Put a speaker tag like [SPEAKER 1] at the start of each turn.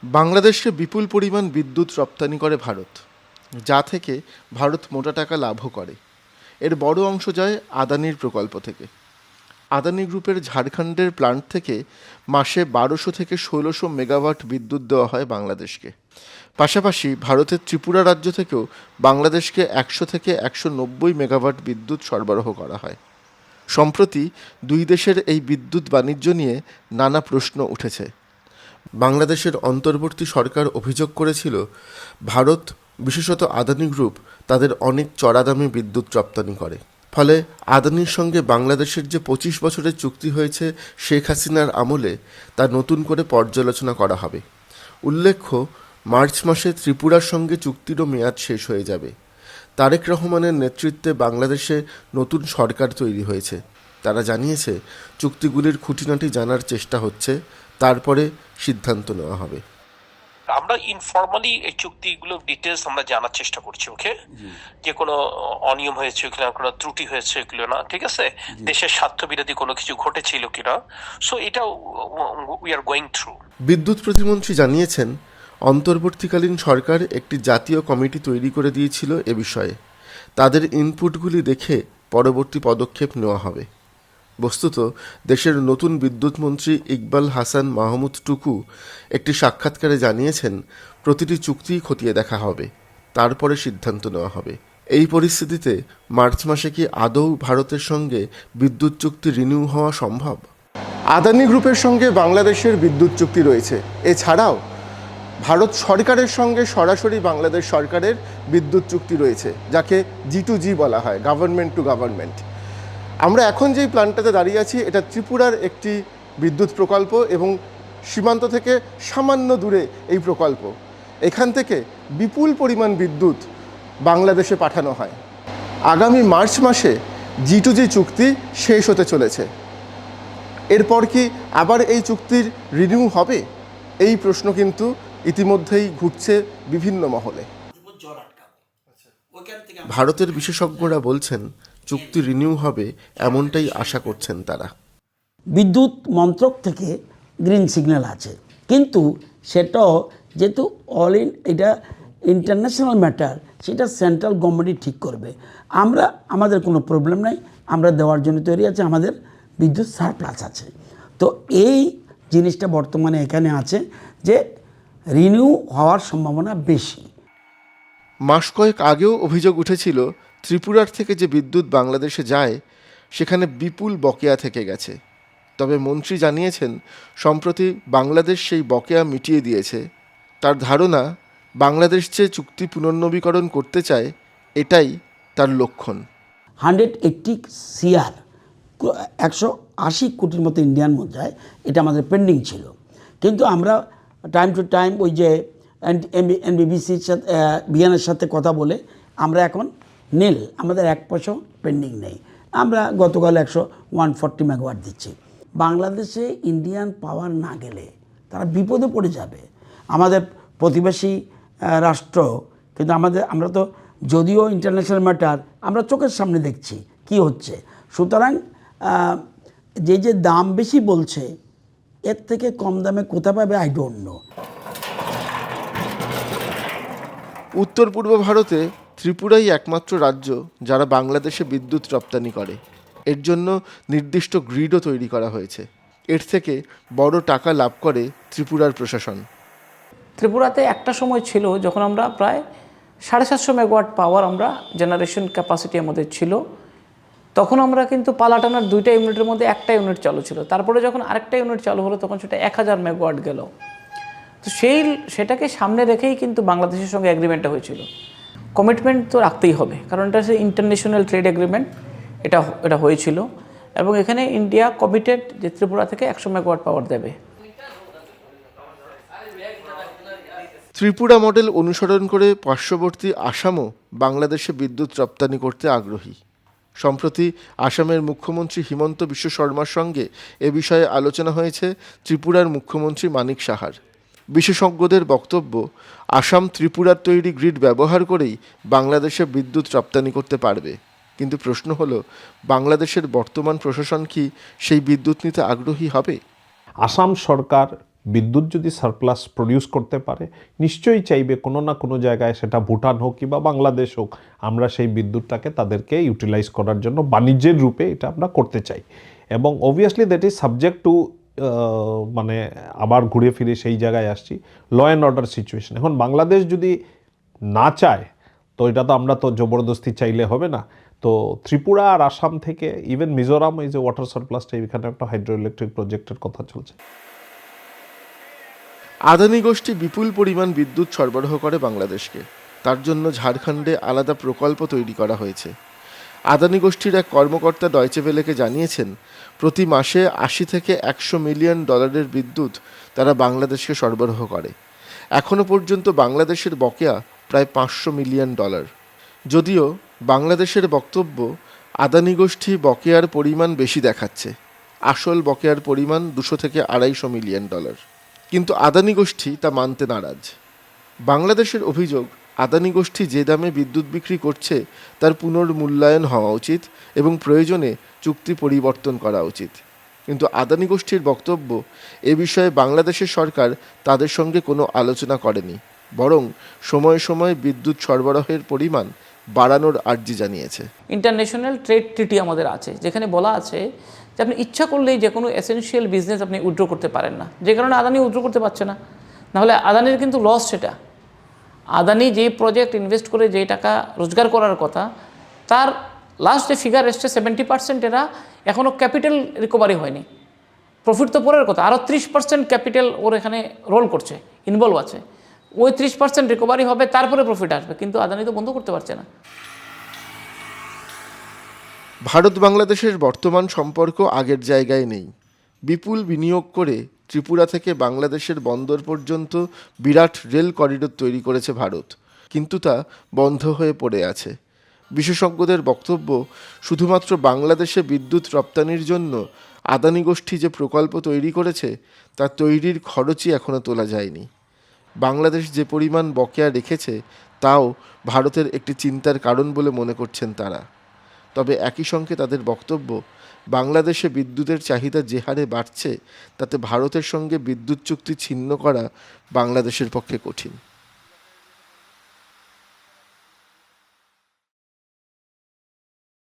[SPEAKER 1] বাংলাদেশকে বিপুল পরিমাণ বিদ্যুৎ রপ্তানি করে ভারত, যা থেকে ভারত মোটা টাকা লাভও করে। এর বড় অংশ যায় আদানির প্রকল্প থেকে। আদানি গ্রুপের ঝাড়খণ্ডের প্ল্যান্ট থেকে মাসে 1200 থেকে 1600 মেগাওয়াট বিদ্যুৎ দেওয়া হয় বাংলাদেশকে। পাশাপাশি ভারতের ত্রিপুরা রাজ্য থেকেও বাংলাদেশকে 100 থেকে 190 মেগাওয়াট বিদ্যুৎ সরবরাহ করা হয়। সম্প্রতি দুই দেশের এই বিদ্যুৎ বাণিজ্য নিয়ে নানা প্রশ্ন উঠেছে। বাংলাদেশের অন্তর্বর্তী সরকার অভিযোগ করেছিল, ভারত, বিশেষত আদানি গ্রুপ, তাদের অনেক চড়া দামে বিদ্যুৎ রপ্তানি করে। ফলে আদানির সঙ্গে বাংলাদেশের যে 25 বছরের চুক্তি হয়েছে শেখ হাসিনার আমলে, তা নতুন করে পর্যালোচনা করা হবে। উল্লেখ্য, মার্চ মাসে ত্রিপুরার সঙ্গে চুক্তিরও মেয়াদ শেষ হয়ে যাবে। তারেক রহমানের নেতৃত্বে বাংলাদেশে নতুন সরকার তৈরি হয়েছে। তারা জানিয়েছে, চুক্তিগুলির খুঁটিনাটি জানার চেষ্টা হচ্ছে, তারপরে সিদ্ধান্ত নেওয়া হবে।
[SPEAKER 2] আমরা ইনফর্মালি এই চুক্তিগুলো ডিটেলস আমরা জানার চেষ্টা করছি, ওকে, যে কোনো অনিয়ম হয়েছে কিনা, কোনো ত্রুটি হয়েছে কিনা, না, ঠিক আছে, দেশের স্বার্থ বিরোধী কোনো কিছু ঘটেছিল কিনা। সো এটা উই আর গোয়িং থ্রু।
[SPEAKER 1] বিদ্যুৎ প্রতিমন্ত্রী জানিয়েছেন, অন্তর্বর্তীকালীন সরকার একটি জাতীয় কমিটি তৈরি করে দিয়েছিল এ বিষয়ে। তাদের ইনপুটগুলি দেখে পরবর্তী পদক্ষেপ নেওয়া হবে। বস্তুত দেশের নতুন বিদ্যুৎ মন্ত্রী ইকবাল হাসান মাহমুদ টুকু একটি সাক্ষাৎকারে জানিয়েছেন, প্রতিটি চুক্তি খতিয়ে দেখা হবে, তারপরে সিদ্ধান্ত নেওয়া হবে। এই পরিস্থিতিতে মার্চ মাসে কি আদৌ ভারতের সঙ্গে বিদ্যুৎ চুক্তি রিনিউ হওয়া সম্ভব? আদানি গ্রুপের সঙ্গে বাংলাদেশের বিদ্যুৎ চুক্তি রয়েছে। এছাড়াও ভারত সরকারের সঙ্গে সরাসরি বাংলাদেশ সরকারের বিদ্যুৎ চুক্তি রয়েছে, যাকে G2G বলা হয়, গভর্নমেন্ট টু গভর্নমেন্ট। আমরা এখন যেই প্ল্যান্টটাতে দাঁড়িয়ে আছি, এটা ত্রিপুরার একটি বিদ্যুৎ প্রকল্প এবং সীমান্ত থেকে সামান্য দূরে এই প্রকল্প। এখান থেকে বিপুল পরিমাণ বিদ্যুৎ বাংলাদেশে পাঠানো হয়। আগামী মার্চ মাসে G2G চুক্তি শেষ হতে চলেছে। এরপর কি আবার এই চুক্তির রিনিউ হবে? এই প্রশ্ন কিন্তু ইতিমধ্যেই ঘুরছে বিভিন্ন মহলে। ভারতের বিশেষজ্ঞরা বলছেন, চুক্তি রিনিউ হবে এমনটাই আশা করছেন তারা।
[SPEAKER 3] বিদ্যুৎ মন্ত্রক থেকে গ্রিন সিগন্যাল আছে, কিন্তু সেটাও যেহেতু এটা ইন্টারন্যাশনাল ম্যাটার, সেটা সেন্ট্রাল গভর্নমেন্টই ঠিক করবে। আমাদের কোনো প্রবলেম নাই, আমরা দেওয়ার জন্য তৈরি আছে, আমাদের বিদ্যুৎ সারপ্লাস আছে। তো এই জিনিসটা বর্তমানে এখানে আছে যে রিনিউ হওয়ার সম্ভাবনা বেশি।
[SPEAKER 1] মাস কয়েক আগেও অভিযোগ উঠেছিল, ত্রিপুরার থেকে যে বিদ্যুৎ বাংলাদেশে যায় সেখানে বিপুল বকেয়া থেকে গেছে। তবে মন্ত্রী জানিয়েছেন, সম্প্রতি বাংলাদেশ সেই বকেয়া মিটিয়ে দিয়েছে। তার ধারণা, বাংলাদেশ যে চুক্তি পুনর্নবীকরণ করতে চায়, এটাই তার লক্ষণ।
[SPEAKER 3] 180 CR 180 কোটির মতো ইন্ডিয়ান মুদ্রায় এটা আমাদের পেন্ডিং ছিল, কিন্তু আমরা টাইম টু টাইম ওই যে NBBCর সাথে বিয়ানের সাথে কথা বলে আমরা এখন আমাদের 1 পয়সাও পেন্ডিং নেই। আমরা গতকাল 140 মেগাওয়াট দিচ্ছি। বাংলাদেশে ইন্ডিয়ান পাওয়ার না গেলে তারা বিপদে পড়ে যাবে। আমাদের প্রতিবেশী রাষ্ট্র, কিন্তু আমরা তো যদিও ইন্টারন্যাশনাল ম্যাটার, আমরা চোখের সামনে দেখছি কি হচ্ছে। সুতরাং যে দাম বেশি বলছে, এর থেকে কম দামে কোথা পাবে আই ডোন্ট নো।
[SPEAKER 1] উত্তর পূর্ব ভারতে ত্রিপুরাই একমাত্র রাজ্য যারা বাংলাদেশে বিদ্যুৎ রপ্তানি করে। এর জন্য নির্দিষ্ট গ্রিডও তৈরি করা হয়েছে। এর থেকে বড় টাকা লাভ করে ত্রিপুরার প্রশাসন।
[SPEAKER 4] ত্রিপুরাতে একটা সময় ছিল যখন আমরা প্রায় 750 মেগাওয়াট পাওয়ার আমরা জেনারেশন ক্যাপাসিটি আমাদের ছিল। তখন আমরা কিন্তু পালাটানার 2টা ইউনিটের মধ্যে একটা ইউনিট চালু ছিল। তারপরে যখন আরেকটা ইউনিট চালু হলো, তখন সেটা 1000 মেগাওয়াট গেল। তো সেটাকে সামনে রেখেই কিন্তু বাংলাদেশের সঙ্গে এগ্রিমেন্টটা হয়েছিল। কমিটমেন্ট তো রাখতেই হবে, কারণ এটা হচ্ছে ইন্টারন্যাশনাল ট্রেড এগ্রিমেন্ট, এটা হয়েছিল। এবং এখানে ইন্ডিয়া কমিটেড যে ত্রিপুরা থেকে 100 মেগাওয়াট পাওয়ার দেবে।
[SPEAKER 1] ত্রিপুরা মডেল অনুসরণ করে পার্শ্ববর্তী আসামও বাংলাদেশে বিদ্যুৎ রপ্তানি করতে আগ্রহী। সম্প্রতি আসামের মুখ্যমন্ত্রী হিমন্ত বিশ্ব শর্মার সঙ্গে এ বিষয়ে আলোচনা হয়েছে ত্রিপুরার মুখ্যমন্ত্রী মানিক সাহার। বিশেষজ্ঞদের বক্তব্য, আসাম ত্রিপুরার তৈরি গ্রিড ব্যবহার করেই বাংলাদেশে বিদ্যুৎ রপ্তানি করতে পারবে। কিন্তু প্রশ্ন হলো, বাংলাদেশের বর্তমান প্রশাসন কি সেই বিদ্যুৎ নিতে আগ্রহী হবে?
[SPEAKER 5] আসাম সরকার বিদ্যুৎ যদি সারপ্লাস প্রডিউস করতে পারে নিশ্চয়ই চাইবে কোনো না কোনো জায়গায়, সেটা ভুটান হোক কিংবা বাংলাদেশ হোক, আমরা সেই বিদ্যুৎটাকে তাদেরকে ইউটিলাইজ করার জন্য বাণিজ্যের রূপে এটা আমরা করতে চাই। এবং obviously that is subject to, মানে আবার ঘুরে ফিরে সেই জায়গায় আসছি, ল অ্যান্ড অর্ডার সিচুয়েশন। এখন বাংলাদেশ যদি না চায় তো এটা তো আমরা তো জবরদস্তি চাইলে হবে না। তো ত্রিপুরা আর আসাম থেকে ইভেন মিজোরাম, এই যে ওয়াটার সারপ্লাসটা, এখানে একটা হাইড্রো ইলেকট্রিক প্রজেক্টের কথা চলছে।
[SPEAKER 1] আদানি গোষ্ঠী বিপুল পরিমাণ বিদ্যুৎ সরবরাহ করে বাংলাদেশকে, তার জন্য ঝাড়খণ্ডে আলাদা প্রকল্প তৈরি করা হয়েছে। আদানি গোষ্ঠীর এক কর্মকর্তা ডয়চে ভেলেকে জানিয়েছেন, প্রতি মাসে 80 থেকে 100 মিলিয়ন ডলারের বিদ্যুৎ তারা বাংলাদেশকে সরবরাহ করে। এখনও পর্যন্ত বাংলাদেশের বকেয়া প্রায় 500 মিলিয়ন ডলার। যদিও বাংলাদেশের বক্তব্য আদানি গোষ্ঠী বকেয়ার পরিমাণ বেশি দেখাচ্ছে, আসল বকেয়ার পরিমাণ 200 থেকে 250 মিলিয়ন ডলার। কিন্তু আদানি গোষ্ঠী তা মানতে নারাজ। বাংলাদেশের অভিযোগ, আদানি গোষ্ঠী যে দামে বিদ্যুৎ বিক্রি করছে তার পুনর্মূল্যায়ন হওয়া উচিত এবং প্রয়োজনে চুক্তি পরিবর্তন করা উচিত। কিন্তু আদানি গোষ্ঠীর বক্তব্য, এ বিষয়ে বাংলাদেশের সরকার তাদের সঙ্গে কোনো আলোচনা করেনি, বরং সময়ে সময়ে বিদ্যুৎ সরবরাহের পরিমাণ বাড়ানোর আর্জি জানিয়েছে।
[SPEAKER 4] ইন্টারন্যাশনাল ট্রেড ট্রিটি আমাদের আছে, যেখানে বলা আছে যে আপনি ইচ্ছা করলেই যে কোনো এসেনশিয়াল বিজনেস আপনি উইথড্র করতে পারেন না, যে কারণে আদানি উইথড্র করতে পারছে না। নাহলে আদানির কিন্তু লস সেটা। আদানি যে প্রজেক্ট ইনভেস্ট করে যে টাকা রোজগার করার কথা, তার লাস্ট যে ফিগার এসছে 70% এরা এখনও ক্যাপিটাল রিকভারি হয়নি। প্রফিট তো পরের কথা, আরও 30% ক্যাপিটাল ওর এখানে রোল করছে, ইনভলভ আছে। ওই 30% রিকভারি হবে, তারপরে প্রফিট আসবে, কিন্তু আদানি তো বন্ধ করতে পারছে না।
[SPEAKER 1] ভারত বাংলাদেশের বর্তমান সম্পর্ক আগের জায়গায় নেই। বিপুল বিনিয়োগ করে ত্রিপুরা থেকে বাংলাদেশের বন্দর পর্যন্ত বিরাট রেল করিডোর তৈরি করেছে ভারত, কিন্তু তা বন্ধ হয়ে পড়ে আছে। বিশেষজ্ঞদের বক্তব্য, শুধুমাত্র বাংলাদেশে বিদ্যুৎ রপ্তানির জন্য আদানি গোষ্ঠী যে প্রকল্প তৈরি করেছে তা তৈরির খরচই এখনও তোলা যায়নি। বাংলাদেশ যে পরিমাণ বকেয়া রেখেছে তাও ভারতের একটি চিন্তার কারণ বলে মনে করছেন তারা। তবে একই সঙ্গে তাদের বক্তব্য, বাংলাদেশে বিদ্যুতের চাহিদা যে হারে বাড়ছে তাতে ভারতের সঙ্গে বিদ্যুৎ চুক্তি ছিন্ন করা বাংলাদেশের পক্ষে কঠিন।